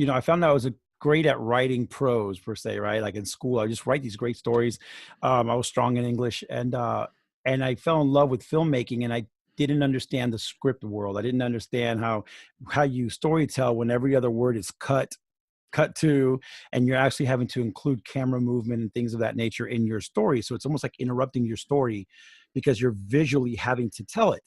I found that I was great at writing prose per se, right? Like in school, I just write these great stories. I was strong in English, and I fell in love with filmmaking, and I didn't understand the script world. I didn't understand how you storytell when every other word is cut to, and you're actually having to include camera movement and things of that nature in your story. So it's almost like interrupting your story because you're visually having to tell it.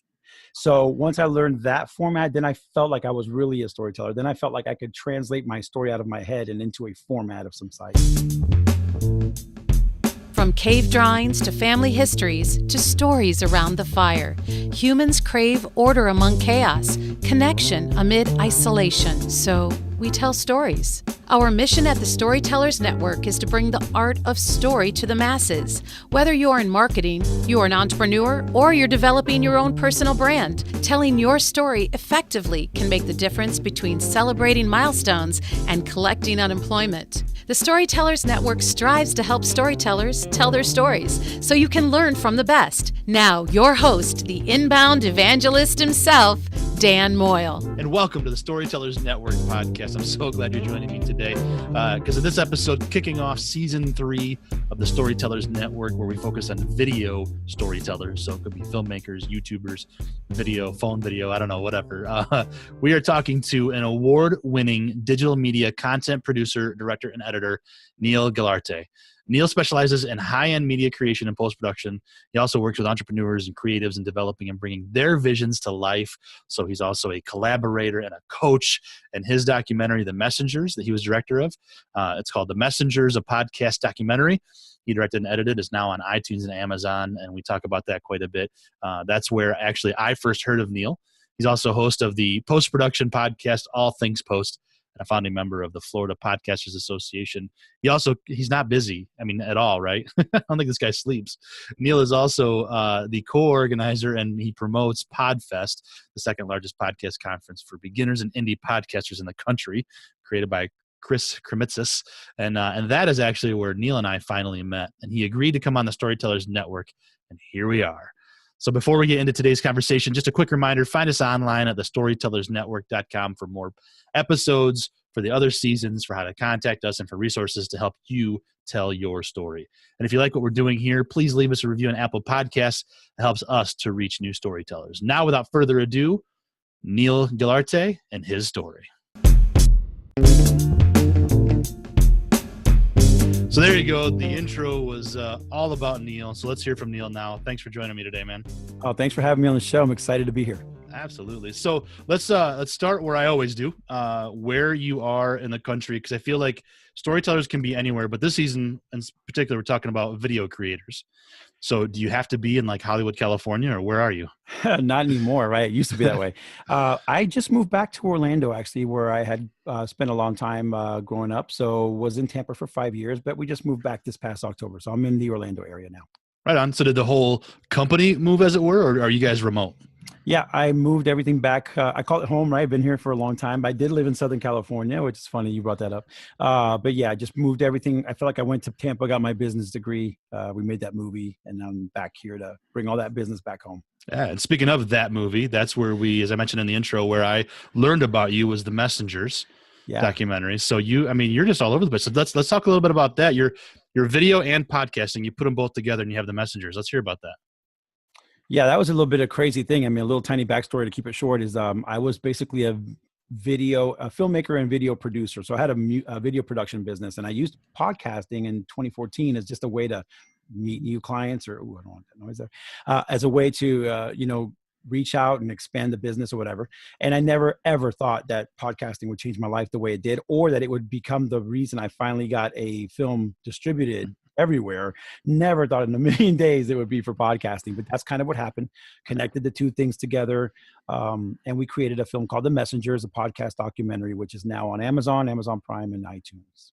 So once I learned that format, then I felt like I was really a storyteller. Then I felt like I could translate my story out of my head and into a format of some size. From cave drawings to family histories to stories around the fire, humans crave order among chaos, connection amid isolation. So we tell stories. Our mission at the Storytellers Network is to bring the art of story to the masses. Whether you're in marketing, you're an entrepreneur, or you're developing your own personal brand, telling your story effectively can make the difference between celebrating milestones and collecting unemployment. The Storytellers Network strives to help storytellers tell their stories so you can learn from the best. Now, your host, the inbound evangelist himself, Dan Moyle. And welcome to the Storytellers Network podcast. I'm so glad you're joining me today because in this episode, kicking off season 3 of the Storytellers Network, where we focus on video storytellers. So it could be filmmakers, YouTubers, video, phone video, I don't know, whatever. We are talking to an award-winning digital media content producer, director, and editor, Niel Guilarte. Niel specializes in high-end media creation and post-production. He also works with entrepreneurs and creatives in developing and bringing their visions to life. So he's also a collaborator and a coach. And his documentary, The Messengers, that he was director of, it's called The Messengers, a podcast documentary. He directed and edited, is now on iTunes and Amazon, and we talk about that quite a bit. That's where actually I first heard of Niel. He's also host of the post-production podcast, All Things Post, and a founding member of the Florida Podcasters Association. He's not busy, at all, right? I don't think this guy sleeps. Niel is also the co-organizer, and he promotes Podfest, the second largest podcast conference for beginners and indie podcasters in the country, created by Chris Kremitzis. And that is actually where Niel and I finally met. And he agreed to come on the Storytellers Network, and here we are. So before we get into today's conversation, just a quick reminder, find us online at thestorytellersnetwork.com for more episodes, for the other seasons, for how to contact us, and for resources to help you tell your story. And if you like what we're doing here, please leave us a review on Apple Podcasts. It helps us to reach new storytellers. Now, without further ado, Niel Guilarte and his story. So there you go. The intro was all about Niel. So let's hear from Niel now. Thanks for joining me today, man. Oh, thanks for having me on the show. I'm excited to be here. Absolutely. So let's start where I always do, where you are in the country, because I feel like storytellers can be anywhere, but this season in particular, we're talking about video creators. So do you have to be in like Hollywood, California, or where are you? Not anymore, right? It used to be that way. I just moved back to Orlando, actually, where I had spent a long time growing up. So was in Tampa for 5 years, but we just moved back this past October. So I'm in the Orlando area now. Right on. So did the whole company move, as it were, or are you guys remote? Yeah, I moved everything back. I call it home, right? I've been here for a long time. I did live in Southern California, which is funny you brought that up. But yeah, I just moved everything. I feel like I went to Tampa, got my business degree. We made that movie, and I'm back here to bring all that business back home. Yeah, and speaking of that movie, that's where we, as I mentioned in the intro, where I learned about you was The Messengers documentary. So you're just all over the place. So let's talk a little bit about that. Your video and podcasting, you put them both together and you have The Messengers. Let's hear about that. Yeah, that was a little bit of a crazy thing. A little tiny backstory to keep it short is I was basically a filmmaker and video producer. So I had a video production business, and I used podcasting in 2014 as just a way to meet new clients, or I don't want that noise there, as a way to reach out and expand the business or whatever. And I never ever thought that podcasting would change my life the way it did, or that it would become the reason I finally got a film distributed everywhere. Never thought in a million days it would be for podcasting, but that's kind of what happened. Connected the two things together. And we created a film called The Messengers, a podcast documentary, which is now on Amazon Prime, and iTunes.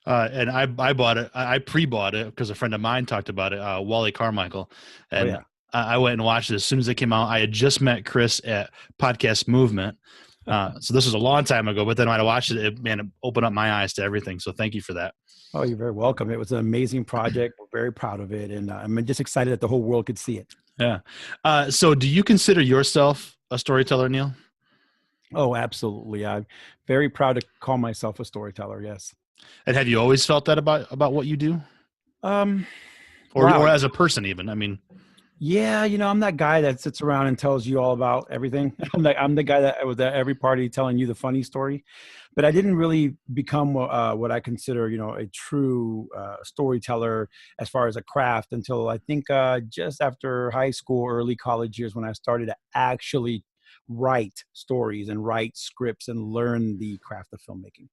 And I bought it. I pre-bought it because a friend of mine talked about it, Wally Carmichael. And I went and watched it as soon as it came out. I had just met Chris at Podcast Movement. So this was a long time ago, but then when I watched it, it opened up my eyes to everything. So thank you for that. Oh, you're very welcome. It was an amazing project. We're very proud of it. And I'm just excited that the whole world could see it. Yeah. So do you consider yourself a storyteller, Niel? Oh, absolutely. I'm very proud to call myself a storyteller. Yes. And have you always felt that about what you do, Um, or wow. as a person even? I mean, Yeah, I'm that guy that sits around and tells you all about everything. I'm the guy that was at every party telling you the funny story, but I didn't really become what I consider, a true storyteller as far as a craft until I think just after high school, early college years when I started to actually write stories and write scripts and learn the craft of filmmaking.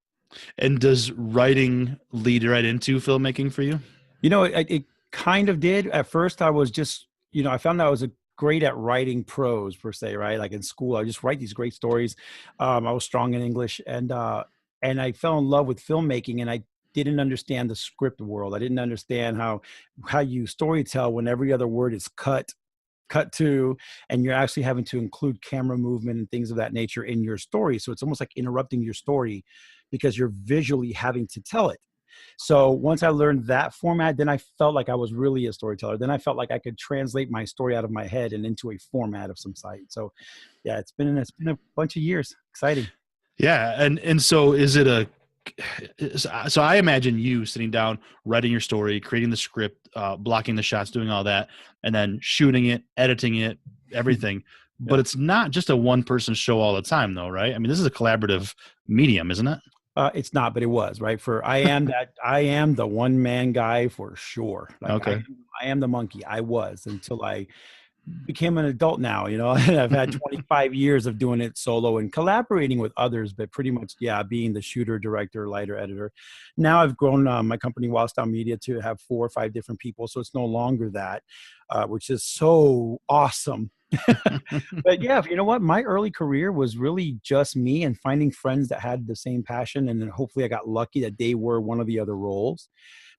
and does writing lead right into filmmaking for you? It kind of did. At first, I was just, I found that I was great at writing prose per se, right? Like in school, I just write these great stories. I was strong in English, and I fell in love with filmmaking, and I didn't understand the script world. I didn't understand how you storytell when every other word is cut to, and you're actually having to include camera movement and things of that nature in your story. So it's almost like interrupting your story because you're visually having to tell it. So once I learned that format, then I felt like I was really a storyteller. Then I felt like I could translate my story out of my head and into a format of some site. So yeah, it's been a bunch of years. Exciting. Yeah, and so is it a so I imagine you sitting down, writing your story, creating the script, blocking the shots, doing all that, and then shooting it, editing it, everything. But Yeah. it's not just a one person show all the time, though, right? I mean, this is a collaborative medium, isn't it? It's not, but it was right. I am the one man guy for sure. Like Okay. I am the monkey. I was until I became an adult now, and I've had 25 years of doing it solo and collaborating with others, but pretty much, yeah, being the shooter, director, lighter, editor. Now I've grown my company, Wildstyle Media, to have 4 or 5 different people. So it's no longer that, which is so awesome. But yeah, you know what? My early career was really just me and finding friends that had the same passion. And then hopefully I got lucky that they were one of the other roles.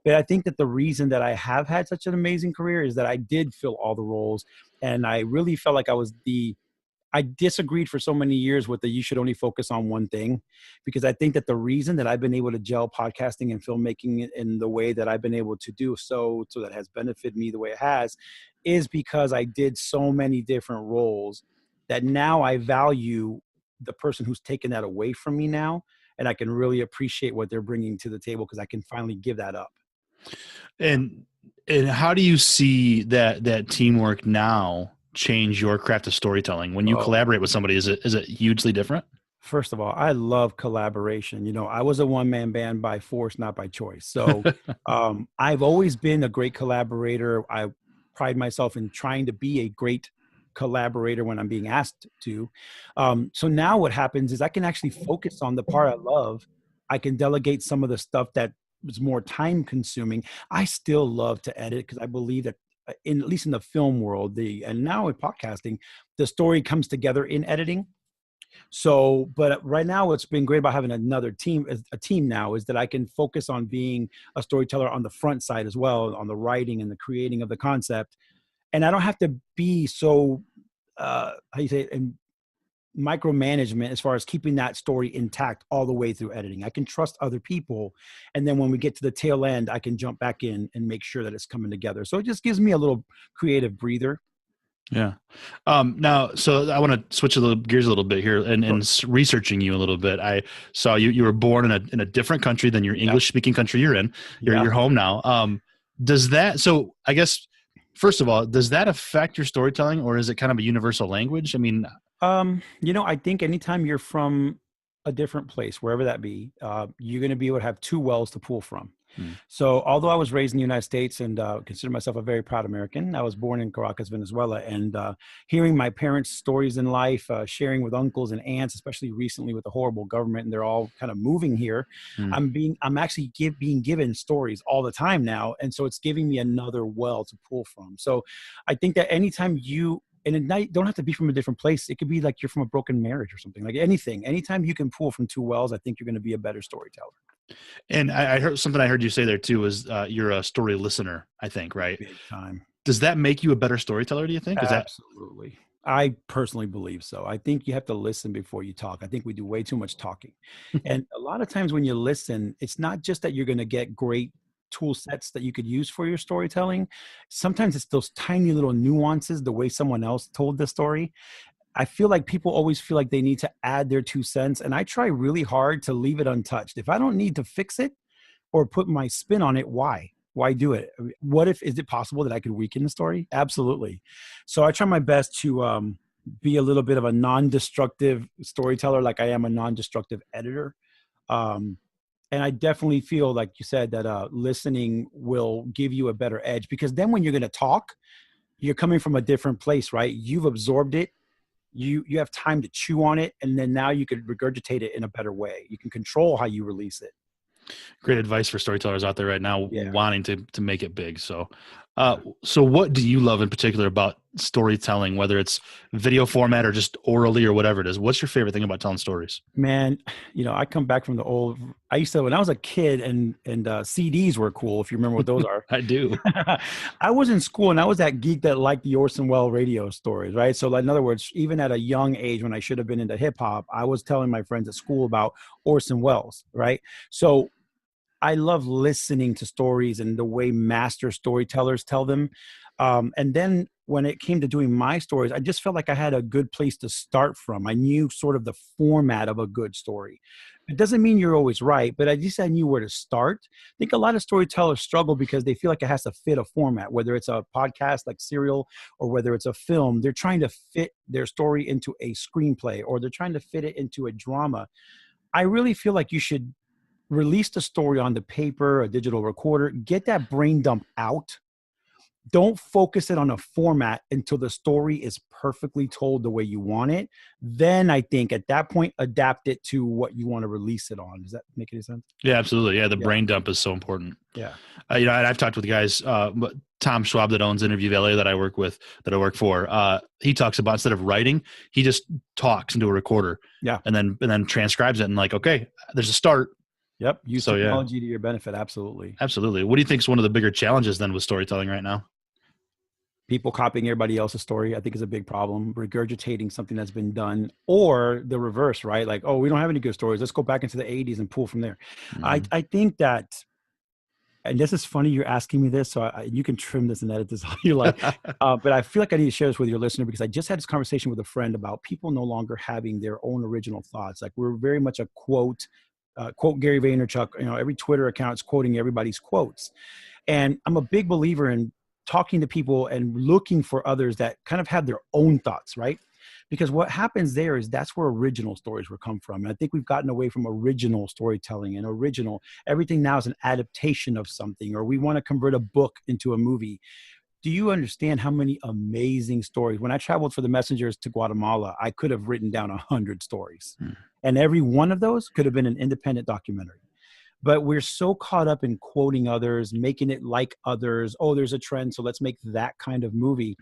But I think that the reason that I have had such an amazing career is that I did fill all the roles. And I really felt like I disagreed for so many years with the you should only focus on one thing, because I think that the reason that I've been able to gel podcasting and filmmaking in the way that I've been able to do so that has benefited me the way it has, is because I did so many different roles that now I value the person who's taken that away from me now. And I can really appreciate what they're bringing to the table because I can finally give that up. And how do you see that teamwork now change your craft of storytelling when you Oh, collaborate with somebody? Is it hugely different? first of all, I love collaboration. I was a one-man band by force, not by choice. So I've always been a great collaborator. I pride myself in trying to be a great collaborator when I'm being asked to. So now what happens is I can actually focus on the part I love. I can delegate some of the stuff that was more time consuming. I still love to edit because I believe that at least in the film world, and now in podcasting, the story comes together in editing. So, but right now, what's been great about having a team now, is that I can focus on being a storyteller on the front side as well, on the writing and the creating of the concept. And I don't have to be so, how you say it, in micromanagement as far as keeping that story intact all the way through editing. I can trust other people. And then when we get to the tail end, I can jump back in and make sure that it's coming together. So it just gives me a little creative breather. Yeah. Now, so I want to switch gears a little bit here, and researching you a little bit. I saw you were born in a different country than your English speaking country you're in. You're home now. Does that, so I guess, first of all, does that affect your storytelling, or is it kind of a universal language? I mean, I think anytime you're from a different place, wherever that be, you're going to be able to have two wells to pull from. So although I was raised in the United States and consider myself a very proud American, I was born in Caracas, Venezuela, and hearing my parents' stories in life, sharing with uncles and aunts, especially recently with the horrible government, and they're all kind of moving here. I'm actually being given stories all the time now, and so it's giving me another well to pull from. So I think that anytime and it don't have to be from a different place. It could be like you're from a broken marriage or something, like anything. Anytime you can pull from two wells, I think you're going to be a better storyteller. And I heard something I heard you say there too was you're a story listener, I think, right? Big time. Does that make you a better storyteller, do you think? Is that Absolutely. I personally believe so. I think you have to listen before you talk. I think we do way too much talking. And a lot of times when you listen, it's not just that you're going to get great tool sets that you could use for your storytelling. Sometimes it's those tiny little nuances, the way someone else told the story. I feel like people always feel like they need to add their 2 cents. And I try really hard to leave it untouched. If I don't need to fix it or put my spin on it, why? Why do it? I mean, what if, is it possible that I could weaken the story? Absolutely. So I try my best to be a little bit of a non-destructive storyteller, like I am a non-destructive editor. Um, and I definitely feel, like you said, that listening will give you a better edge, because then when you're going to talk, you're coming from a different place, right? You've absorbed it. You have time to chew on it. And then now you could regurgitate it in a better way. You can control how you release it. Great advice for storytellers out there right now, Yeah. wanting to make it big. So, so what do you love in particular about storytelling, whether it's video format or just orally or whatever it is? What's your favorite thing about telling stories? Man, I come back from the old, I used to, when I was a kid and CDs were cool, if you remember what those are. I do. I was in school and I was that geek that liked the Orson Welles radio stories, right? So like, in other words, even at a young age when I should have been into hip hop, I was telling my friends at school about Orson Welles, right? So I love listening to stories and the way master storytellers tell them. And then when it came to doing my stories, I just felt like I had a good place to start from. I knew sort of the format of a good story. It doesn't mean you're always right, but at least I knew where to start. I think a lot of storytellers struggle because they feel like it has to fit a format, whether it's a podcast like Serial or whether it's a film. They're trying to fit their story into a screenplay, or they're trying to fit it into a drama. I really feel like you should release the story on the paper, a digital recorder, get that brain dump out. Don't focus it on a format until the story is perfectly told the way you want it. Then I think at that point, adapt it to what you want to release it on. Does that make any sense? Yeah, absolutely. Yeah, the brain dump is so important. Yeah. I've talked with guys, Tom Schwab that owns Interview Valet that I work for. He talks about, instead of writing, he just talks into a recorder. Yeah. And then transcribes it and like, okay, there's a start. Yep. Use technology to your benefit. Absolutely. Absolutely. What do you think is one of the bigger challenges then with storytelling right now? People copying everybody else's story, I think, is a big problem. Regurgitating something that's been done, or the reverse, right? Like, oh, we don't have any good stories. Let's go back into the 80s and pull from there. Mm-hmm. I think that, and this is funny you're asking me this, so you can trim this and edit this all you like. But I feel like I need to share this with your listener, because I just had this conversation with a friend about people no longer having their own original thoughts. Like, we're very much a quote Gary Vaynerchuk, every Twitter account is quoting everybody's quotes. And I'm a big believer in talking to people and looking for others that kind of have their own thoughts, right? Because what happens there is that's where original stories will come from. And I think we've gotten away from original storytelling and original. Everything now is an adaptation of something, or we want to convert a book into a movie. Do you understand how many amazing stories? When I traveled for the Messengers to Guatemala, I could have written down 100 stories. And every one of those could have been an independent documentary. But we're so caught up in quoting others, making it like others. Oh, there's a trend, so let's make that kind of movie.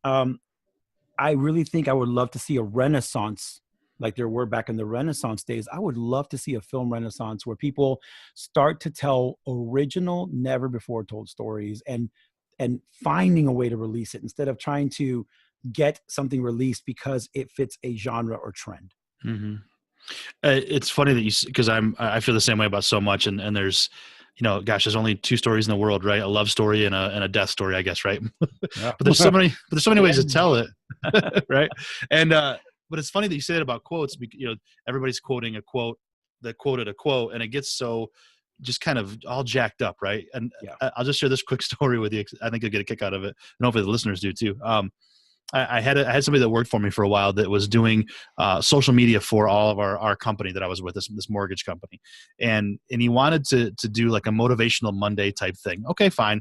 I really think I would love to see a renaissance like there were back in the Renaissance days. I would love to see a film renaissance where people start to tell original, never before told stories and finding a way to release it instead of trying to get something released because it fits a genre or trend. Mm-hmm. It's funny that because I feel the same way about so much. And there's, there's only 2 stories in the world, right? A love story and a death story, I guess. Right. Yeah. But there's so many ways to tell it. Right. And, but it's funny that you say that about quotes, because, everybody's quoting a quote that quoted a quote, and it gets so just kind of all jacked up. Right. And I'll just share this quick story with you. I think you'll get a kick out of it, and hopefully the listeners do too. I had somebody that worked for me for a while that was doing social media for all of our company that I was with, this mortgage company. And he wanted to do like a motivational Monday type thing. Okay, fine.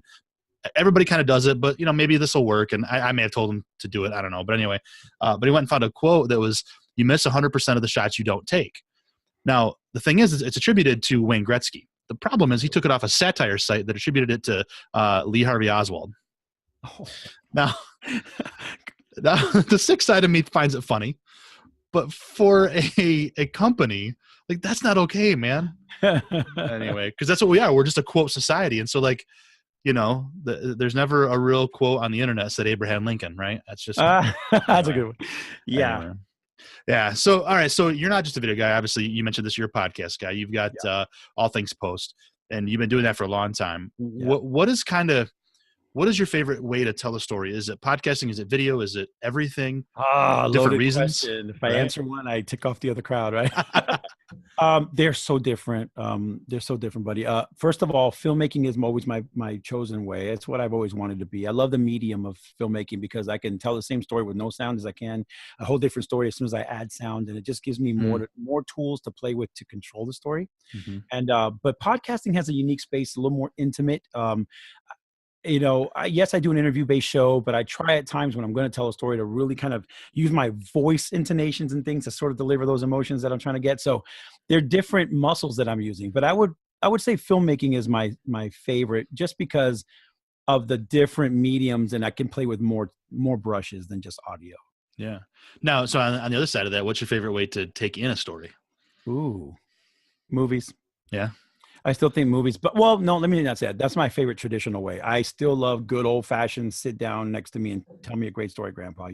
Everybody kind of does it, but maybe this will work. And I may have told him to do it. I don't know. But anyway, but he went and found a quote that was, "You miss 100% of the shots you don't take." Now, the thing is it's attributed to Wayne Gretzky. The problem is he took it off a satire site that attributed it to Lee Harvey Oswald. Oh. Now, the sick side of me finds it funny, but for a company, like, that's not okay, man. Anyway, because that's what we are. We're just a quote society. And so, like, there's never a real quote on the internet said Abraham Lincoln, right? That's just that's a good one. Yeah. Anyway. Yeah. So, all right. So you're not just a video guy. Obviously, you mentioned this, you're a podcast guy. You've got All Things Post, and you've been doing that for a long time. Yeah. What is kind of what is your favorite way to tell a story? Is it podcasting? Is it video? Is it everything? Ah, Different loaded reasons, question. If I right? answer one, I tick off the other crowd, right? They're so different. They're so different, buddy. First of all, filmmaking is always my chosen way. It's what I've always wanted to be. I love the medium of filmmaking because I can tell the same story with no sound as I can a whole different story as soon as I add sound, and it just gives me more tools to play with to control the story. And but podcasting has a unique space, a little more intimate. Yes, I do an interview-based show, but I try at times when I'm going to tell a story to really kind of use my voice intonations and things to sort of deliver those emotions that I'm trying to get. So they're different muscles that I'm using, but I would say filmmaking is my favorite just because of the different mediums, and I can play with more brushes than just audio. Yeah. Now, so on the other side of that, what's your favorite way to take in a story? Ooh, movies. Yeah. I still think movies, but well, no, let me not say that. That's my favorite traditional way. I still love good old fashioned sit down next to me and tell me a great story, Grandpa.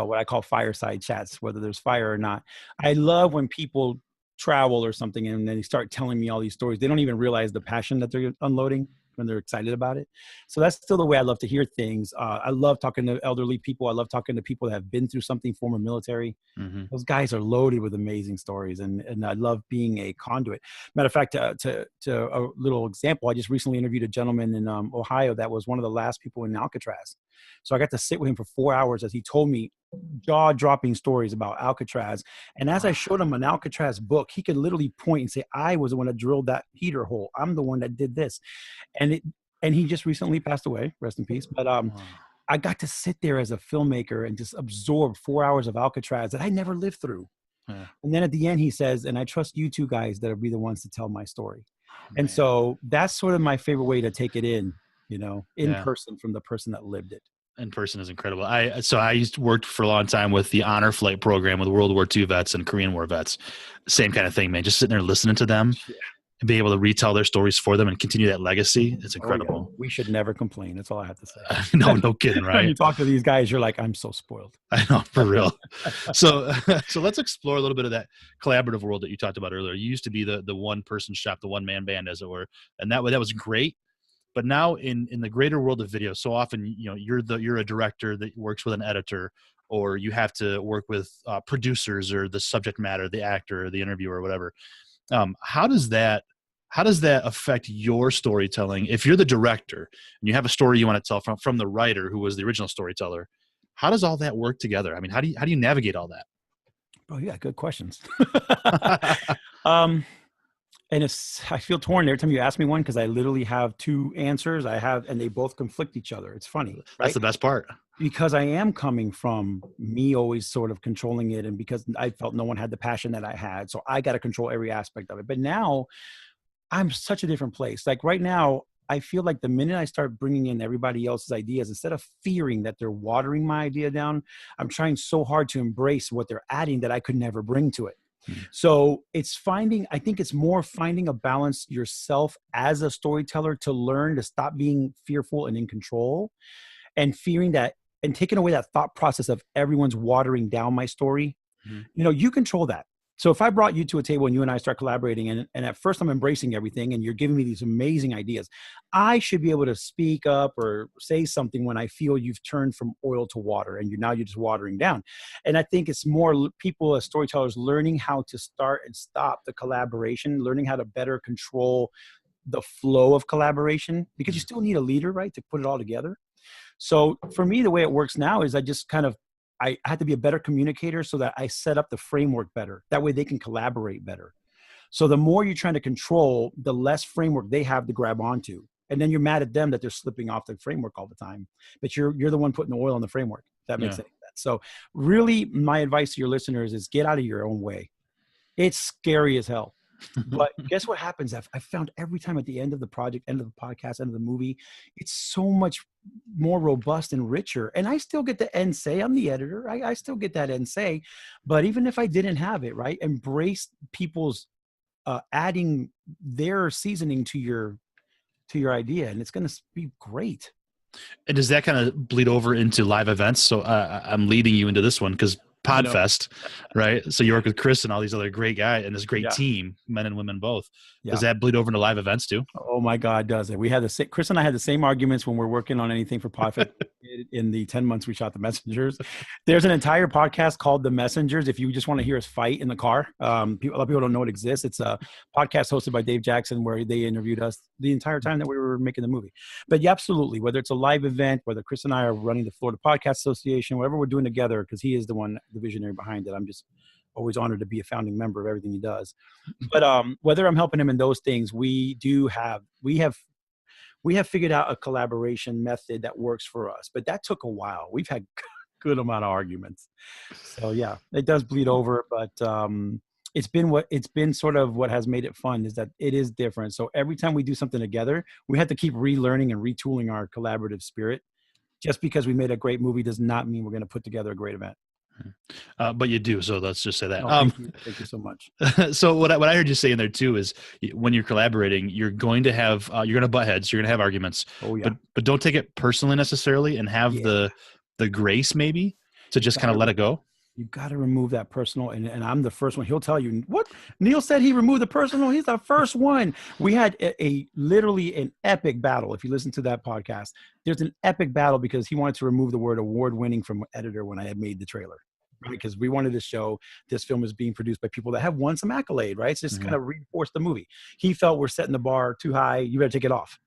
What I call fireside chats, whether there's fire or not. I love when people travel or something and then they start telling me all these stories. They don't even realize the passion that they're unloading when they're excited about it. So that's still the way I love to hear things. I love talking to elderly people. I love talking to people that have been through something, former military. Those guys are loaded with amazing stories, and I love being a conduit. Matter of fact, to a little example, I just recently interviewed a gentleman in Ohio that was one of the last people in Alcatraz. So I got to sit with him for 4 hours as he told me jaw-dropping stories about Alcatraz. And as I showed him an Alcatraz book, he could literally point and say, I was the one that drilled that heater hole. I'm the one that did this. And he just recently passed away, rest in peace. But I got to sit there as a filmmaker and just absorb 4 hours of Alcatraz that I never lived through. Yeah. And then at the end, he says, and I trust you two guys that'll be the ones to tell my story. And so that's sort of my favorite way to take it in person from the person that lived it. In person is incredible. I worked for a long time with the Honor Flight program with World War II vets and Korean War vets. Same kind of thing, man. Just sitting there listening to them and being able to retell their stories for them and continue that legacy. It's incredible. Oh, yeah. We should never complain. That's all I have to say. No kidding, right? When you talk to these guys, you're like, I'm so spoiled. I know, for real. So let's explore a little bit of that collaborative world that you talked about earlier. You used to be the one person shop, the one man band, as it were, and that was great. But now in the greater world of video, so often, you're a director that works with an editor, or you have to work with producers or the subject matter, the actor or the interviewer or whatever. How does that affect your storytelling? If you're the director and you have a story you want to tell from the writer who was the original storyteller, how does all that work together? I mean, how do you navigate all that? Oh yeah, good questions. And I feel torn every time you ask me one because I literally have two answers. And they both conflict each other. It's funny. Right? That's the best part. Because I am coming from me always sort of controlling it, and because I felt no one had the passion that I had, so I got to control every aspect of it. But now I'm such a different place. Like right now, I feel like the minute I start bringing in everybody else's ideas, instead of fearing that they're watering my idea down, I'm trying so hard to embrace what they're adding that I could never bring to it. So I think it's more finding a balance yourself as a storyteller to learn to stop being fearful and in control and fearing that and taking away that thought process of everyone's watering down my story. You control that. So if I brought you to a table and you and I start collaborating and at first I'm embracing everything and you're giving me these amazing ideas, I should be able to speak up or say something when I feel you've turned from oil to water and you're just watering down. And I think it's more people as storytellers learning how to start and stop the collaboration, learning how to better control the flow of collaboration, because you still need a leader, right, to put it all together. So for me, the way it works now is I had to be a better communicator so that I set up the framework better. That way they can collaborate better. So the more you're trying to control, the less framework they have to grab onto. And then you're mad at them that they're slipping off the framework all the time. But you're the one putting the oil on the framework. That makes any sense. So really my advice to your listeners is get out of your own way. It's scary as hell. But guess what happens? I found every time at the end of the project, end of the podcast, end of the movie, it's so much more robust and richer. And I still get the end say. I'm the editor. I still get that end say. But even if I didn't have it, right, embrace people's adding their seasoning to your idea, and it's going to be great. And does that kind of bleed over into live events? So I'm leading you into this one because Podfest, right? So you work with Chris and all these other great guys and this great Yeah. team, men and women both. Yeah. Does that bleed over into live events too? Oh my God, does it? We had Chris and I had the same arguments when we're working on anything for Podfest in the 10 months we shot The Messengers. There's an entire podcast called The Messengers. If you just want to hear us fight in the car, a lot of people don't know it exists. It's a podcast hosted by Dave Jackson where they interviewed us the entire time that we were making the movie. But yeah, absolutely, whether it's a live event, whether Chris and I are running the Florida Podcast Association, whatever we're doing together, because he is the visionary behind it. I'm just always honored to be a founding member of everything he does. But whether I'm helping him in those things, we have figured out a collaboration method that works for us. But that took a while. We've had good amount of arguments. So yeah, it does bleed over, but it's been sort of what has made it fun is that it is different. So every time we do something together, we have to keep relearning and retooling our collaborative spirit. Just because we made a great movie does not mean we're going to put together a great event. But you do, so let's just say that. Thank you so much. So what I heard you say in there too is when you're collaborating, you're going to have you're going to butt heads, you're going to have arguments. Oh yeah. But don't take it personally necessarily, and have the grace maybe to just kind of let it go. You got to remove that personal, and I'm the first one. He'll tell you what Neil said. He removed the personal. He's the first one. We had literally an epic battle. If you listen to that podcast, there's an epic battle because he wanted to remove the word award-winning from editor when I had made the trailer. Right? Because we wanted to show this film is being produced by people that have won some accolade, right? It's just kind of reinforce the movie. He felt we're setting the bar too high. You better take it off.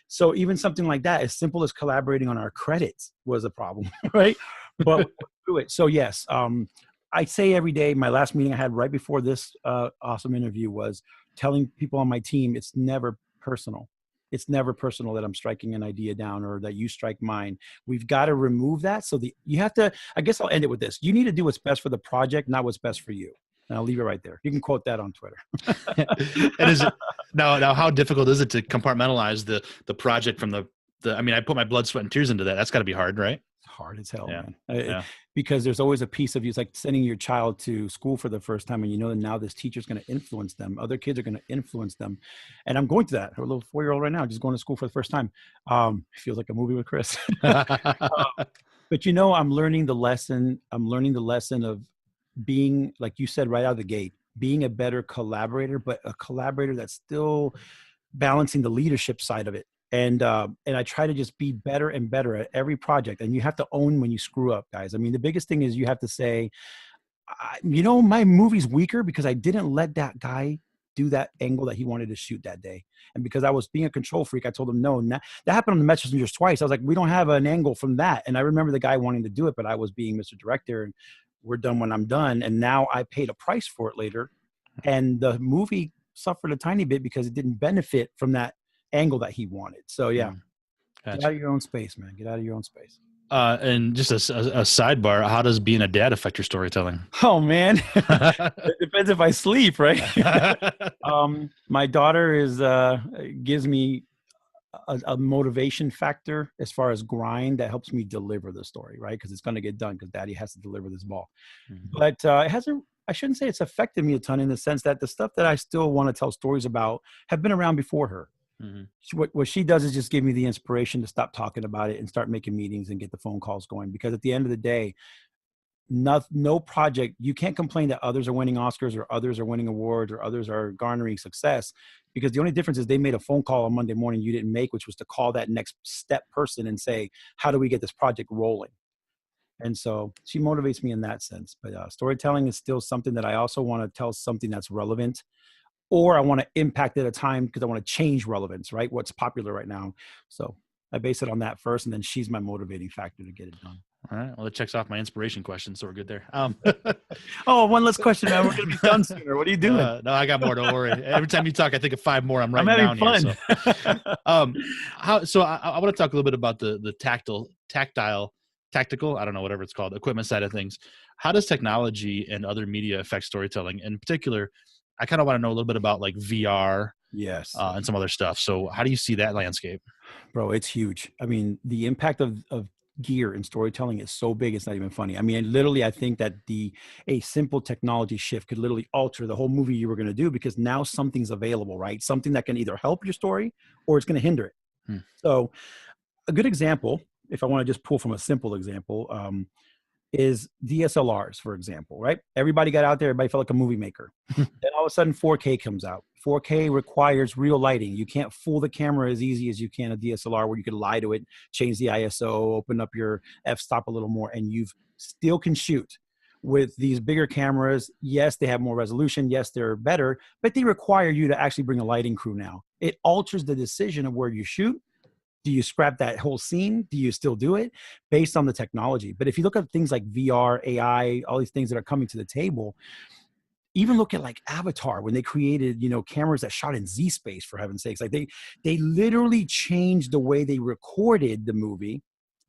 So even something like that, as simple as collaborating on our credits was a problem, right? But we'll do it. So yes, I say every day, my last meeting I had right before this awesome interview was telling people on my team, it's never personal. It's never personal that I'm striking an idea down or that you strike mine. We've got to remove that. So you have to, I guess I'll end it with this. You need to do what's best for the project, not what's best for you. And I'll leave it right there. You can quote that on Twitter. And is it, now, how difficult is it to compartmentalize the project from the I mean, I put my blood, sweat, and tears into that. That's got to be hard, right? Hard as hell, Yeah. man. Because there's always a piece of you. It's like sending your child to school for the first time, and you know that now this teacher's going to influence them. Other kids are going to influence them, and I'm going to that. A little 4-year-old right now, just going to school for the first time. It feels like a movie with Chris. But you know, I'm learning the lesson. I'm learning the lesson of being, like you said right out of the gate, being a better collaborator, but a collaborator that's still balancing the leadership side of it. And I try to just be better and better at every project. And you have to own when you screw up, guys. I mean, the biggest thing is you have to say, you know, my movie's weaker because I didn't let that guy do that angle that he wanted to shoot that day. And because I was being a control freak, I told him, no, that happened on The Messengers twice. I was like, we don't have an angle from that. And I remember the guy wanting to do it, but I was being Mr. Director and we're done when I'm done. And now I paid a price for it later. And the movie suffered a tiny bit because it didn't benefit from that angle that he wanted. So yeah, Gotcha. Get out of your own space, man. Get out of your own space. And just a sidebar, how does being a dad affect your storytelling? Oh man, it depends if I sleep, right? My daughter gives me a motivation factor as far as grind that helps me deliver the story, right? Because it's going to get done because daddy has to deliver this ball. But it hasn't, I shouldn't say it's affected me a ton in the sense that the stuff that I still want to tell stories about have been around before her. What she does is just give me the inspiration to stop talking about it and start making meetings and get the phone calls going. Because at the end of the day, no project, you can't complain that others are winning Oscars or others are winning awards or others are garnering success, because the only difference is they made a phone call on Monday morning you didn't make, which was to call that next step person and say, how do we get this project rolling? And so she motivates me in that sense. But storytelling is still something that I also want to tell something that's relevant, or I want to impact at a time because I want to change relevance, right? What's popular right now. So I base it on that first, and then she's my motivating factor to get it done. All right. Well, it checks off my inspiration question, so we're good there. Oh, one last question, man. We're going to be done sooner. What are you doing? No, I got more. Don't worry. Every time you talk, I think of 5 more. I'm writing having down fun. Here. So I want to talk a little bit about the tactical, I don't know, whatever it's called, equipment side of things. How does technology and other media affect storytelling? In particular, I kind of want to know a little bit about like VR, yes, and some other stuff. So how do you see that landscape? Bro, it's huge. I mean, the impact of gear in storytelling is so big, it's not even funny. I mean, literally, I think that a simple technology shift could literally alter the whole movie you were going to do, because now something's available, right? Something that can either help your story or it's going to hinder it. So a good example, if I want to just pull from a simple example, is DSLRs, for example, right? Everybody got out there, everybody felt like a movie maker. Then all of a sudden 4K comes out. 4K requires real lighting. You can't fool the camera as easy as you can a DSLR, where you could lie to it, change the ISO, open up your f-stop a little more, and you still can shoot. With these bigger cameras, yes, they have more resolution. Yes, they're better, but they require you to actually bring a lighting crew now. It alters the decision of where you shoot. Do you scrap that whole scene? Do you still do it based on the technology? But if you look at things like VR, AI, all these things that are coming to the table, even look at like Avatar, when they created, cameras that shot in Z space, for heaven's sakes. Like they literally changed the way they recorded the movie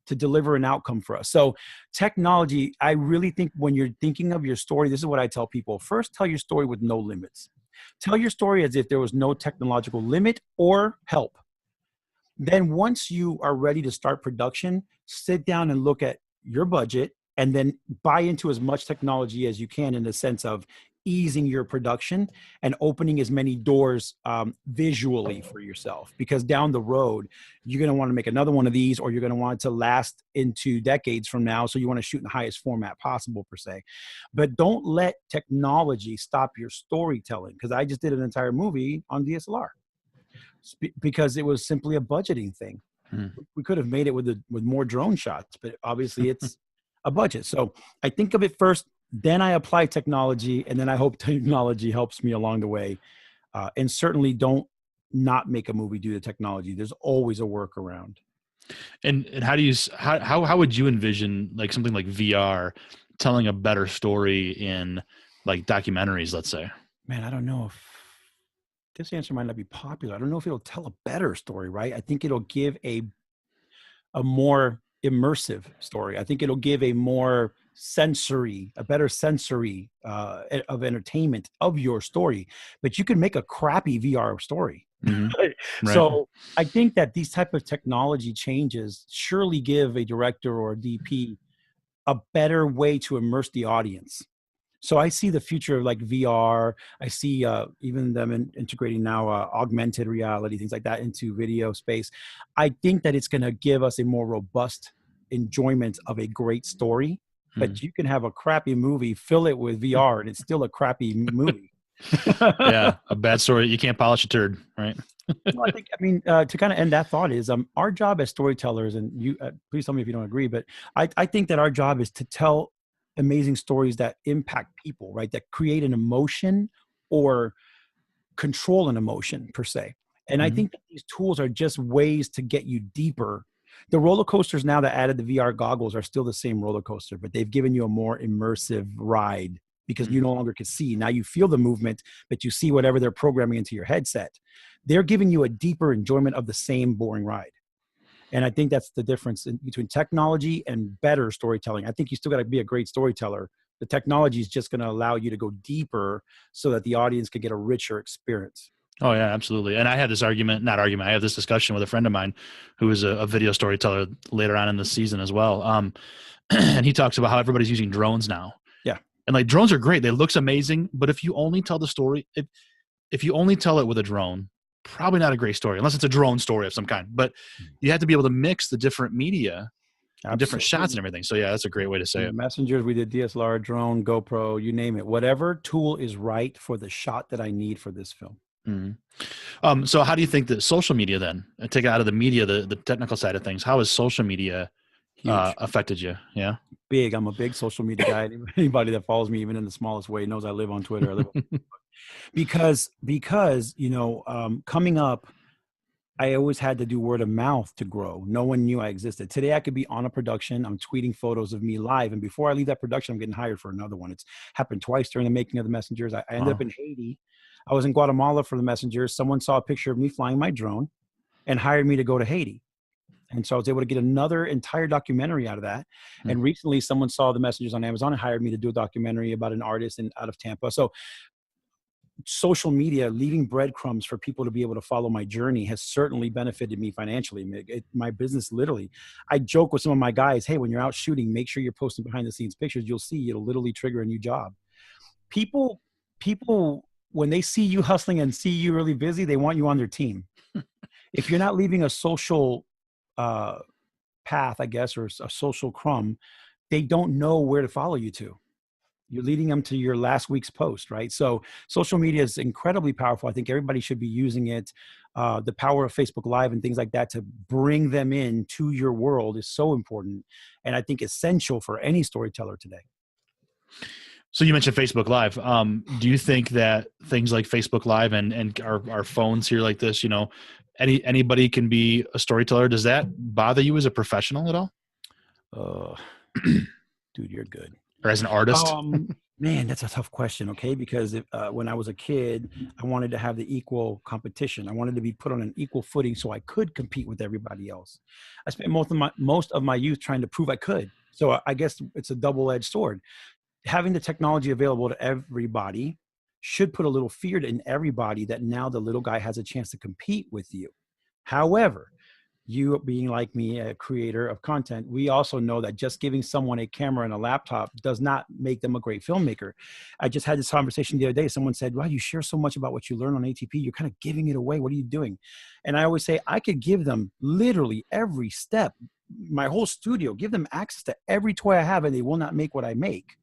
to deliver an outcome for us. So technology, I really think when you're thinking of your story, this is what I tell people. First, tell your story with no limits. Tell your story as if there was no technological limit or help. Then once you are ready to start production, sit down and look at your budget and then buy into as much technology as you can, in the sense of easing your production and opening as many doors visually for yourself. Because down the road, you're going to want to make another one of these, or you're going to want it to last into decades from now. So you want to shoot in the highest format possible, per se. But don't let technology stop your storytelling. Because I just did an entire movie on DSLR because it was simply a budgeting thing. We could have made it with more drone shots, but obviously it's a budget. So I think of it first, then I apply technology, and then I hope technology helps me along the way. And certainly don't not make a movie due to technology. There's always a workaround. And how would you envision like something like VR telling a better story in like documentaries, let's say? Man, I don't know if this answer might not be popular. I don't know if it'll tell a better story, right? I think it'll give a more immersive story. I think it'll give a better sensory of entertainment of your story. But you can make a crappy VR story. Mm-hmm. Right. So I think that these type of technology changes surely give a director or a DP a better way to immerse the audience. So I see the future of like VR. I see even them integrating now augmented reality, things like that, into video space. I think that it's going to give us a more robust enjoyment of a great story. But you can have a crappy movie, fill it with VR, and it's still a crappy movie. Yeah, a bad story. You can't polish a turd, right? Well, to kind of end that thought is our job as storytellers, and you please tell me if you don't agree, but I think that our job is to tell amazing stories that impact people, right? That create an emotion or control an emotion, per se. And I think that these tools are just ways to get you deeper. The roller coasters now that added the VR goggles are still the same roller coaster, but they've given you a more immersive ride because you no longer can see. Now you feel the movement, but you see whatever they're programming into your headset. They're giving you a deeper enjoyment of the same boring ride. And I think that's the difference between technology and better storytelling. I think you still got to be a great storyteller. The technology is just going to allow you to go deeper so that the audience can get a richer experience. Oh yeah, absolutely. And I had this I have this discussion with a friend of mine who is a video storyteller later on in the season as well. And he talks about how everybody's using drones now. Yeah. And like drones are great. They looks amazing. But if you only tell the story, if you only tell it with a drone, probably not a great story, unless it's a drone story of some kind. But you have to be able to mix the different media, and different shots and everything. So yeah, that's a great way to say it. Messengers, we did DSLR, drone, GoPro, you name it. Whatever tool is right for the shot that I need for this film. Mm-hmm. So how do you think that social media then, take it out of the media, the technical side of things, how has social media affected you? Yeah. Big. I'm a big social media guy. Anybody that follows me, even in the smallest way, knows I live on Twitter. I live on because coming up, I always had to do word of mouth to grow. No one knew I existed. Today, I could be on a production. I'm tweeting photos of me live. And before I leave that production, I'm getting hired for another one. It's happened twice during the making of The Messengers. I ended up in Haiti. I was in Guatemala for The Messengers. Someone saw a picture of me flying my drone and hired me to go to Haiti. And so I was able to get another entire documentary out of that. And recently, someone saw The Messengers on Amazon and hired me to do a documentary about an artist out of Tampa. So social media, leaving breadcrumbs for people to be able to follow my journey, has certainly benefited me financially. My business, literally. I joke with some of my guys, hey, when you're out shooting, make sure you're posting behind the scenes pictures. You'll see it'll literally trigger a new job. People, when they see you hustling and see you really busy, they want you on their team. If you're not leaving a social path, I guess, or a social crumb, they don't know where to follow you to. You're leading them to your last week's post, right? So social media is incredibly powerful. I think everybody should be using it. The power of Facebook Live and things like that to bring them in to your world is so important. And I think essential for any storyteller today. So you mentioned Facebook Live. Do you think that things like Facebook Live and our phones here like this, anybody can be a storyteller? Does that bother you as a professional at all? Dude, you're good. Or as an artist? Man, that's a tough question, okay? Because when I was a kid, I wanted to have the equal competition. I wanted to be put on an equal footing so I could compete with everybody else. I spent most of my youth trying to prove I could. So I guess it's a double-edged sword. Having the technology available to everybody should put a little fear in everybody that now the little guy has a chance to compete with you. However, you being like me, a creator of content, we also know that just giving someone a camera and a laptop does not make them a great filmmaker. I just had this conversation the other day. Someone said, wow, you share so much about what you learn on ATP. You're kind of giving it away. What are you doing? And I always say, I could give them literally every step, my whole studio, give them access to every toy I have, and they will not make what I make.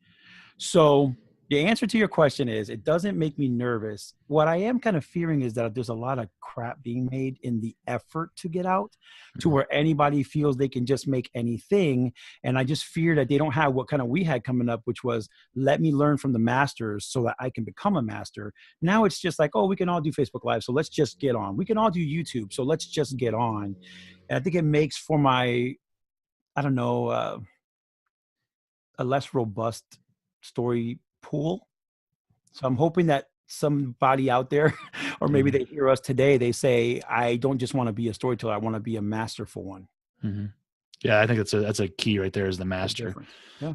So the answer to your question is, it doesn't make me nervous. What I am kind of fearing is that there's a lot of crap being made in the effort to get out to where anybody feels they can just make anything. And I just fear that they don't have what kind of we had coming up, which was, let me learn from the masters so that I can become a master. Now it's just like, oh, we can all do Facebook Live, so let's just get on. We can all do YouTube, so let's just get on. And I think it makes for my, a less robust story pool. So I'm hoping that somebody out there, or maybe they hear us today, they say, I don't just want to be a storyteller, I want to be a masterful one. Mm-hmm. Yeah, I think that's a key right there, is the master. Yeah.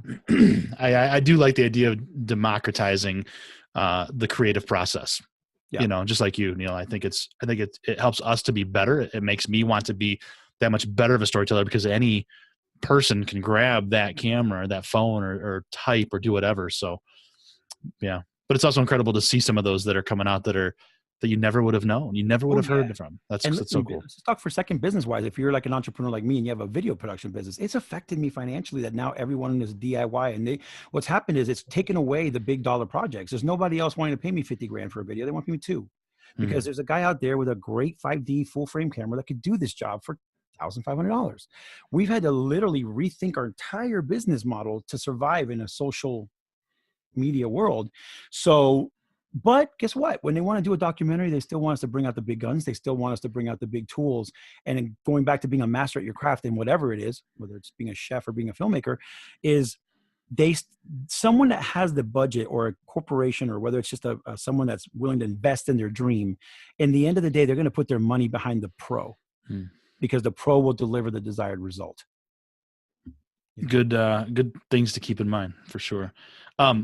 I do like the idea of democratizing the creative process. Yeah. Just like you, Neil, I think it helps us to be better. It makes me want to be that much better of a storyteller, because any person can grab that camera or that phone or type or do whatever. So yeah, but it's also incredible to see some of those that are coming out that you never would have known, you never would have heard from. That's so cool. Let's talk for a second business wise. If you're like an entrepreneur like me and you have a video production business, it's affected me financially that now everyone is DIY, and what's happened is it's taken away the big dollar projects. There's nobody else wanting to pay me 50 grand for a video. They want to pay me $2 because there's a guy out there with a great 5D full frame camera that could do this job for $1,500. We've had to literally rethink our entire business model to survive in a social media world. So, but guess what? When they want to do a documentary, they still want us to bring out the big guns. They still want us to bring out the big tools. And going back to being a master at your craft and whatever it is, whether it's being a chef or being a filmmaker, is someone that has the budget, or a corporation, or whether it's just someone that's willing to invest in their dream, in the end of the day, they're going to put their money behind the pro. Because the pro will deliver the desired result. Good things to keep in mind, for sure.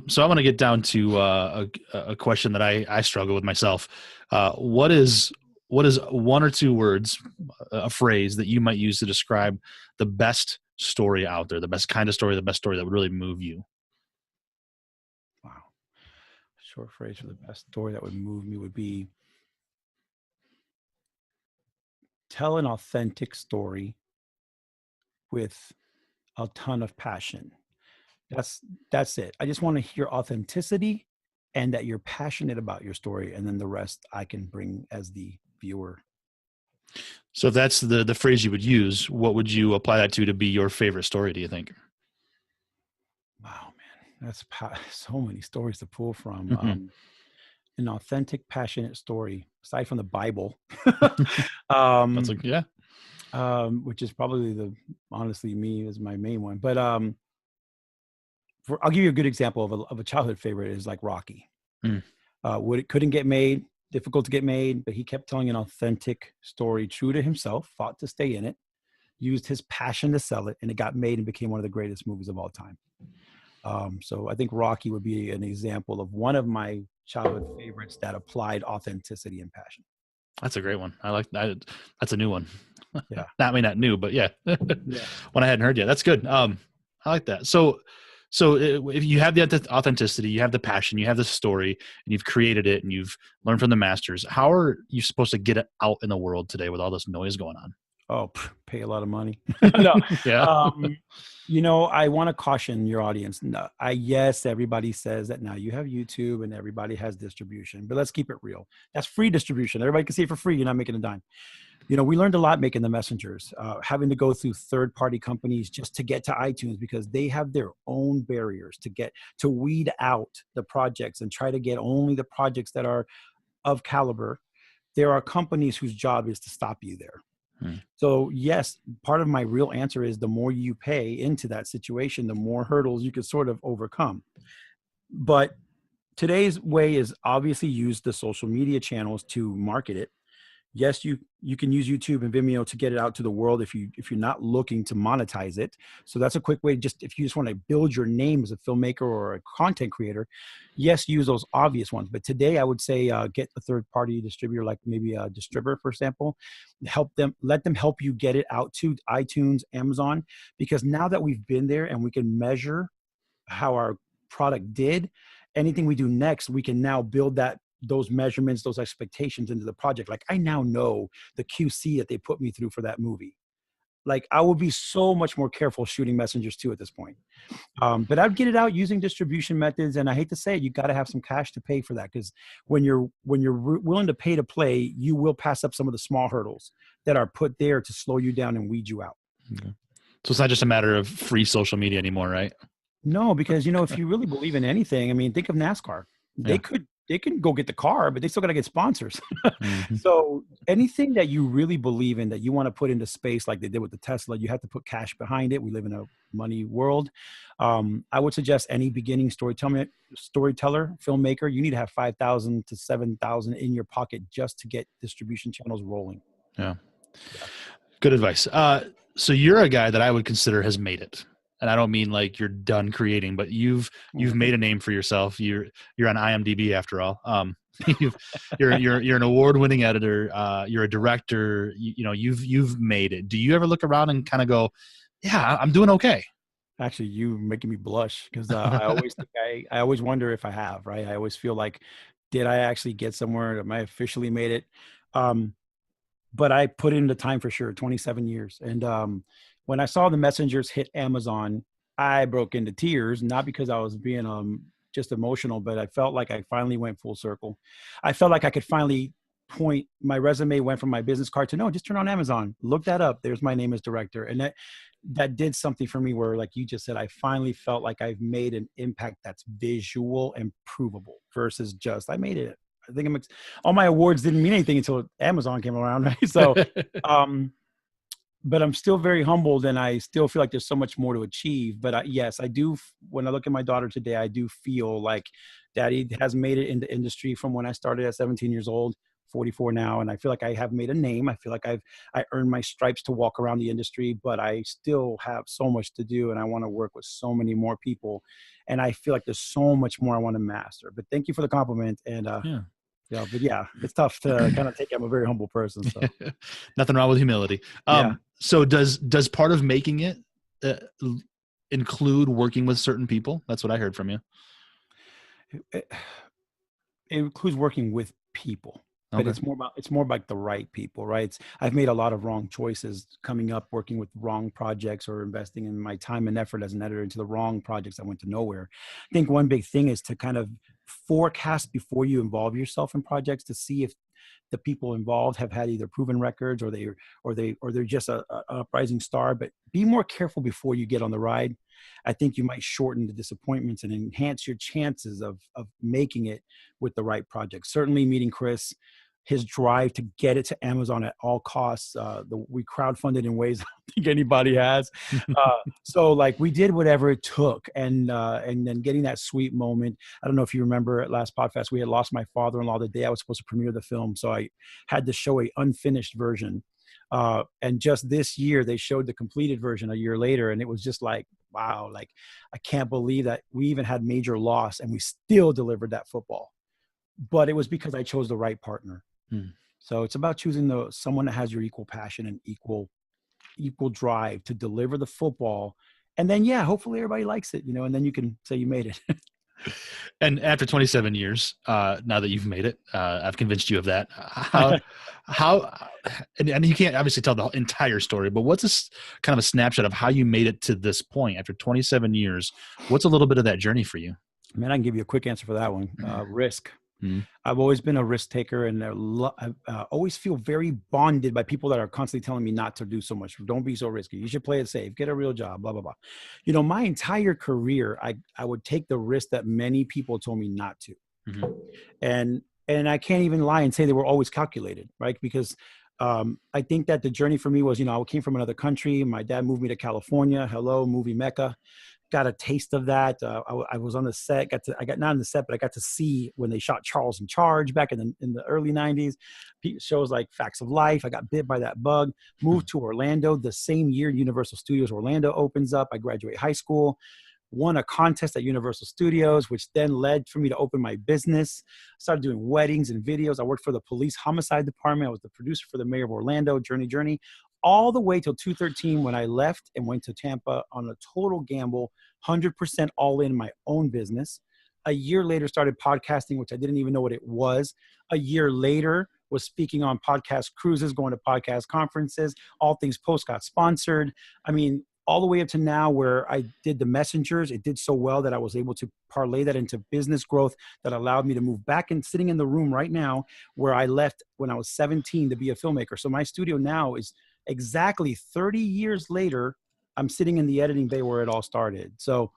So I want to get down to a question that I struggle with myself. What is one or two words, a phrase that you might use to describe the best story out there, the best kind of story, the best story that would really move you? Wow. Short phrase for the best story that would move me would be, tell an authentic story with a ton of passion. That's it. I just want to hear authenticity and that you're passionate about your story, and then the rest I can bring as the viewer. So if that's the phrase you would use, what would you apply that to be your favorite story, do you think? Wow, man, that's so many stories to pull from. An authentic, passionate story, aside from the Bible, That's which is probably honestly me is my main one. But I'll give you a good example of a childhood favorite is like Rocky. It couldn't get made, difficult to get made, but he kept telling an authentic story, true to himself, fought to stay in it, used his passion to sell it, and it got made and became one of the greatest movies of all time. So I think Rocky would be an example of one of my childhood favorites that applied authenticity and passion. That's a great one. I like that. That's a new one. Yeah. Not new, but yeah. Yeah. One I hadn't heard yet. That's good. I like that. So if you have the authenticity, you have the passion, you have the story, and you've created it and you've learned from the masters, how are you supposed to get it out in the world today with all this noise going on? Oh, pay a lot of money. No. Yeah. I want to caution your audience. No, yes, everybody says that now you have YouTube and everybody has distribution, but let's keep it real. That's free distribution. Everybody can see it for free. You're not making a dime. We learned a lot making the messengers, having to go through third-party companies just to get to iTunes because they have their own barriers to weed out the projects and try to get only the projects that are of caliber. There are companies whose job is to stop you there. So yes, part of my real answer is the more you pay into that situation, the more hurdles you could sort of overcome. But today's way is obviously use the social media channels to market it. Yes, you can use YouTube and Vimeo to get it out to the world if you're not looking to monetize it. So that's a quick way. If you just want to build your name as a filmmaker or a content creator, yes, use those obvious ones. But today I would say get a third-party distributor, like maybe a distributor, for example. Let them help you get it out to iTunes, Amazon, because now that we've been there and we can measure how our product did, anything we do next, we can now build those measurements, those expectations into the project. Like I now know the QC that they put me through for that movie. Like I will be so much more careful shooting messengers too at this point. But I'd get it out using distribution methods. And I hate to say it, you got to have some cash to pay for that. Because when you're willing to pay to play, you will pass up some of the small hurdles that are put there to slow you down and weed you out. Okay. So it's not just a matter of free social media anymore, right? No, because if you really believe in anything, I mean, think of NASCAR. They can go get the car, but they still got to get sponsors. Mm-hmm. So anything that you really believe in that you want to put into space, like they did with the Tesla, you have to put cash behind it. We live in a money world. I would suggest any beginning storyteller, filmmaker, you need to have 5,000 to 7,000 in your pocket just to get distribution channels rolling. Yeah. Good advice. So you're a guy that I would consider has made it. And I don't mean like you're done creating, but you've made a name for yourself. You're on IMDb after all. You're an award-winning editor. You're a director. You've made it. Do you ever look around and kind of go, "Yeah, I'm doing okay"? Actually, you making me blush because I always wonder if I have. Right? I always feel like, did I actually get somewhere? Am I officially made it? But I put in the time for sure. 27 years, and when I saw the messengers hit Amazon, I broke into tears, not because I was being just emotional, but I felt like I finally went full circle. I felt like I could finally point, my resume went from my business card to, no, just turn on Amazon, look that up. There's my name as director. And that did something for me where, like you just said, I finally felt like I've made an impact that's visual and provable versus just, I made it. I think all my awards didn't mean anything until Amazon came around, right? So, but I'm still very humbled and I still feel like there's so much more to achieve. But yes, I do. When I look at my daughter today, I do feel like Daddy has made it in the industry from when I started at 17 years old, 44 now. And I feel like I have made a name. I feel like I earned my stripes to walk around the industry, but I still have so much to do. And I want to work with so many more people. And I feel like there's so much more I want to master. But thank you for the compliment. And but yeah, it's tough to kind of take. I'm a very humble person. So. Nothing wrong with humility. So does part of making it include working with certain people? That's what I heard from you. It includes working with people, but it's more about the right people, right? I've made a lot of wrong choices coming up, working with wrong projects or investing in my time and effort as an editor into the wrong projects that went to nowhere. I think one big thing is to kind of forecast before you involve yourself in projects to see if the people involved have had either proven records or they're just a uprising star. But be more careful before you get on the ride. I think you might shorten the disappointments and enhance your chances of making it with the right project. Certainly meeting Chris, his drive to get it to Amazon at all costs. We crowdfunded in ways I don't think anybody has. So like we did whatever it took, and then getting that sweet moment. I don't know if you remember at last Podfest, we had lost my father-in-law the day I was supposed to premiere the film, so I had to show a unfinished version. And just this year, they showed the completed version a year later, and it was just like, wow, like I can't believe that we even had major loss and we still delivered that football. But it was because I chose the right partner. So it's about choosing someone that has your equal passion and equal drive to deliver the football. And then, hopefully everybody likes it, and then you can say you made it. And after 27 years, now that you've made it, I've convinced you of that. How, and you can't obviously tell the entire story, but what's kind of a snapshot of how you made it to this point after 27 years? What's a little bit of that journey for you? Man, I can give you a quick answer for that one. Risk. Mm-hmm. I've always been a risk taker, and I always feel very bonded by people that are constantly telling me not to do so much. Don't be so risky. You should play it safe. Get a real job, blah, blah, blah. You know, my entire career, I would take the risk that many people told me not to. Mm-hmm. And I can't even lie and say they were always calculated, right? Because I think that the journey for me was, you know, I came from another country. My dad moved me to California. Hello, movie Mecca. Got a taste of that. I was on the set. I got not on the set, but I got to see when they shot Charles in Charge back in the early '90s. Shows like Facts of Life. I got bit by that bug. Moved to Orlando the same year Universal Studios Orlando opens up. I graduate high school. Won a contest at Universal Studios, which then led for me to open my business. Started doing weddings and videos. I worked for the police homicide department. I was the producer for the mayor of Orlando, Journey. All the way till 2013 when I left and went to Tampa on a total gamble, 100% all in my own business. A year later, started podcasting, which I didn't even know what it was. A year later, was speaking on podcast cruises, going to podcast conferences. All Things Post got sponsored. I mean, all the way up to now where I did the messengers. It did so well that I was able to parlay that into business growth that allowed me to move back and sitting in the room right now where I left when I was 17 to be a filmmaker. So my studio now is exactly 30 years later, I'm sitting in the editing bay where it all started. So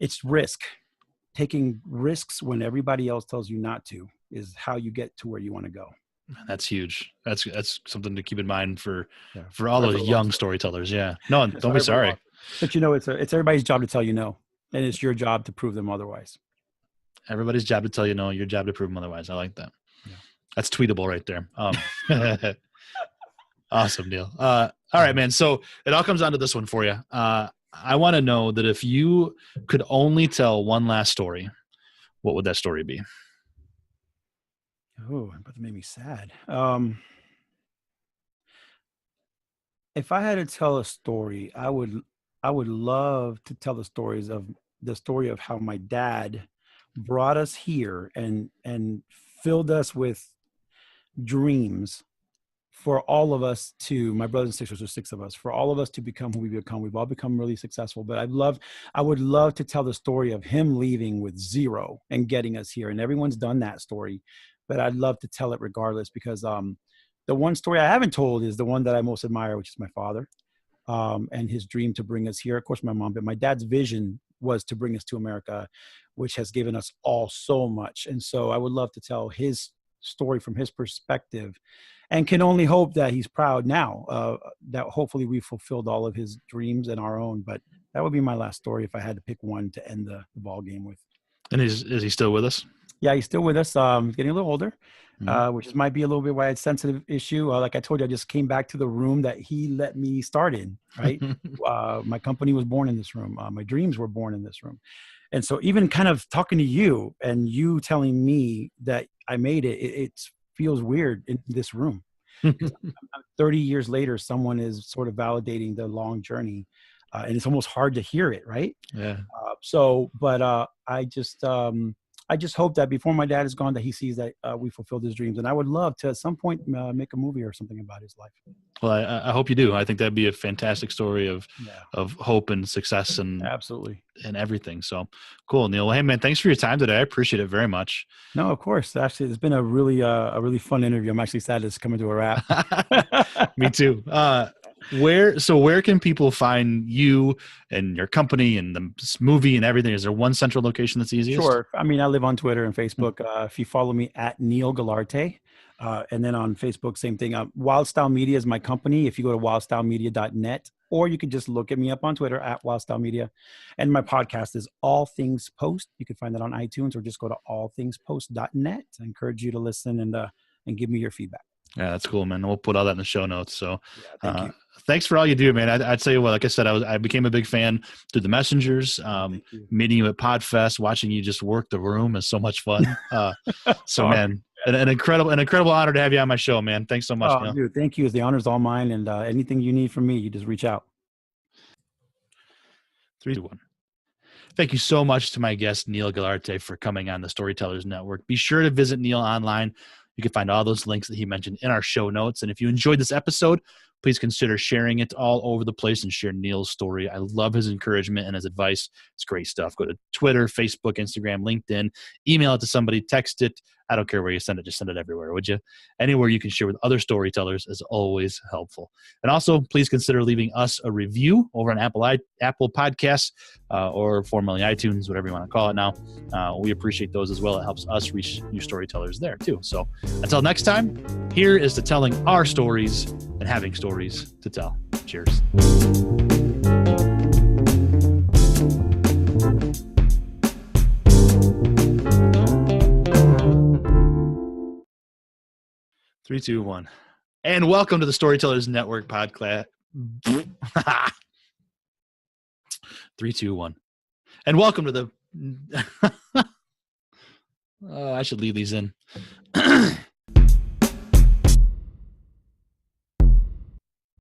it's risk. Taking risks when everybody else tells you not to is how you get to where you want to go. That's huge. That's something to keep in mind for all those young storytellers. Yeah. No, don't be sorry. But you know, it's everybody's job to tell you no, and it's your job to prove them otherwise. Everybody's job to tell you no, your job to prove them otherwise. I like that. Yeah. That's tweetable right there. Awesome, Neil. All right, man. So it all comes down to this one for you. I want to know that if you could only tell one last story, what would that story be? Oh, but that made me sad. If I had to tell a story, I would love to tell the story of how my dad brought us here and filled us with dreams for all of us to, my brothers and sisters, there's 6 of us, for all of us to become who we become. We've all become really successful, but I would love to tell the story of him leaving with 0 and getting us here. And everyone's done that story, but I'd love to tell it regardless because the one story I haven't told is the one that I most admire, which is my father and his dream to bring us here. Of course, my mom, but my dad's vision was to bring us to America, which has given us all so much. And so I would love to tell his story from his perspective and can only hope that he's proud now that hopefully we fulfilled all of his dreams and our own. But that would be my last story if I had to pick one to end the ball game with. And is he still with us? Yeah, he's still with us. He's getting a little older, which might be a little bit why it's a sensitive issue. Like I told you, I just came back to the room that he let me start in, right? My company was born in this room. My dreams were born in this room. And so even kind of talking to you and you telling me that I made it, it feels weird in this room. 30 years later, someone is sort of validating the long journey. And it's almost hard to hear it, right? Yeah. I just hope that before my dad is gone, that he sees that we fulfilled his dreams. And I would love to at some point make a movie or something about his life. Well, I hope you do. I think that'd be a fantastic story of hope and success and absolutely and everything. So cool, Neil. Well, hey man, thanks for your time today. I appreciate it very much. No, of course. Actually, it's been a really fun interview. I'm actually sad it's coming to a wrap. Me too. Where can people find you and your company and the movie and everything? Is there one central location that's easiest? Sure. I mean, I live on Twitter and Facebook. If you follow me at Niel Guilarte, and then on Facebook, same thing. Wild Style Media is my company. If you go to wildstylemedia.net, or you can just look at me up on Twitter at Wild Style Media. And my podcast is All Things Post. You can find that on iTunes or just go to allthingspost.net. I encourage you to listen and give me your feedback. Yeah, that's cool, man. We'll put all that in the show notes. So thanks for all you do, man. I'd say, well, like I said, I became a big fan through the messengers, meeting you at Podfest, watching you just work the room is so much fun. Man, an incredible honor to have you on my show, man. Thanks so much. Neil. Dude, thank you. The honor's all mine. And anything you need from me, you just reach out. 3, 2, 1. Thank you so much to my guest, Niel Guilarte, for coming on the Storytellers Network. Be sure to visit Niel online. You can find all those links that he mentioned in our show notes. And if you enjoyed this episode, please consider sharing it all over the place and share Niel's story. I love his encouragement and his advice. It's great stuff. Go to Twitter, Facebook, Instagram, LinkedIn, email it to somebody, text it. I don't care where you send it. Just send it everywhere, would you? Anywhere you can share with other storytellers is always helpful. And also, please consider leaving us a review over on Apple Podcasts or formerly iTunes, whatever you want to call it now. We appreciate those as well. It helps us reach new storytellers there too. So until next time, here is to telling our stories and having stories to tell. Cheers. Three, two, one. And welcome to the Storytellers Network podcast. 3, 2, 1. And welcome to the I should leave these in.